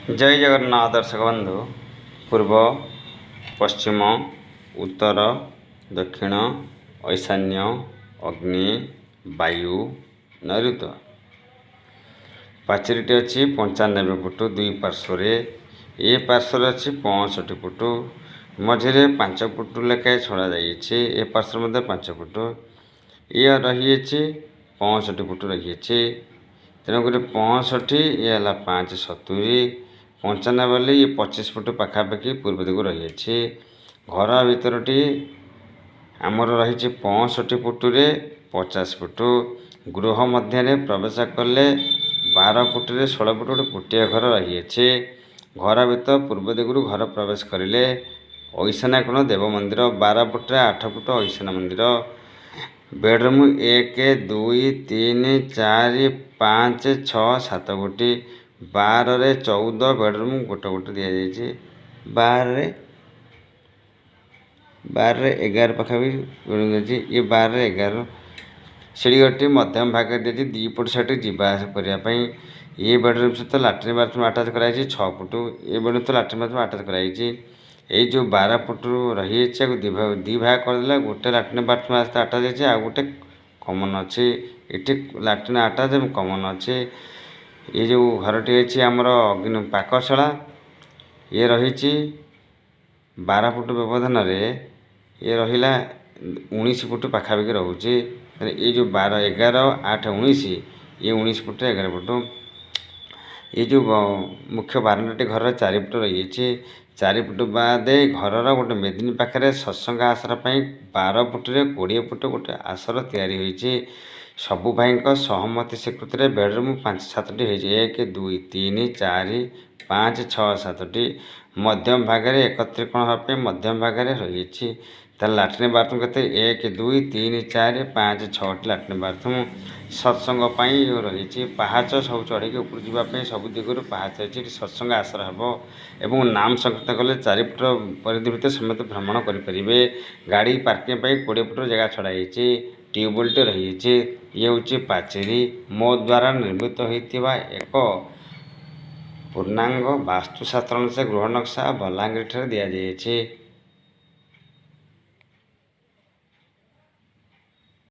जय जगन्नाथ दर्शक बंधु। पूर्व पश्चिम उत्तर दक्षिण ईशान्य अग्नि वायु नैऋत्य पाचेरीटी अच्छी 95 फुट दुई पार्श्वर ए पार्श्वर अच्छी 65 फुट मझे 5 फुट लेखाएं छड़ा जाइए ए पार्श्वर मध्य 5 फुट ये रही 65 फुट रही तेणुक 65 ये 570 95 बोले ये 25 फुट पाखापाखि पूर्व दिग रही घर भरटी आमर रही 65 फुट 50 फुट गृह मध्य प्रवेश कले 12 फुट 16 फुट गोटे कुटिया घर रही घर भर पूर्व दिगु घर प्रवेश करें ईशाना कोण देव मंदिर 12 फुट 8 फुट ईशाना मंदिर बेडरूम 1 2 3 4 5 6 7 गोटी 12 रे 14 बेडरूम गोटे गोटे दि जाइए 12 रे 11 पाखापाखि ये 12 रे 11 सीढ़ी मध्यम भाग दी 2 फुट साइड जावास करने ये बेडरूम सहित लाट्रिन बाथरूम आटाच कराई 6 फुट ये बेडरूम तो लाट्रिन बाथरूम आटाच कराई ये जो 12 फुट रही दी भाग करदे गोटे लाट्रिन बाथरूम आस्ते आटाच आ गोटे कमन अच्छे ये लाट्रिन आटाच कमन अच्छे ये जो घरटी अच्छी आमर अग्नि पाकशाला ये रही 12 फुट व्यवधान ये रहा 19 फुट पाखापाखि रोचे ये जो 12 11 8 19 ये 19 फुट 11 फुट ये जो मुख्य बारंडाटी घर 4 फुट रही 4 फुट बाद घर गोटे मेदिनी पाखे सत्संग आसर 12 फुट 20 फुट गोटे आसर या सबु भाई सहमति स्वीकृति बेडरूम 5-7 टी 1 2 3 4 5 6 7 मध्यम भागे एकत्रीकरण हाँपे मध्यम भागे रही लाट्रिन बाथरूम के 1 2 3 4 5 6 लाट्रिन बाथरूम सत्संग रही पहाच सब चढ़ी ऊपर जावाई सब दिगर पहाच अच्छी सत्संग आसर हम एवं नाम संकीर्तन कले 4 फुट परिधि भितर समस्त भ्रमण करेंगे गाड़ी पार्किंग 20 फुट जगह छड़ाई ट्यूबवेलटे रही ये हूँ पाचेरी मो द्वारा निर्मित होता एक पूर्णांग वास्तुशास्त्र अनुसार गृह नक्शा बलांगीर दि जाइए।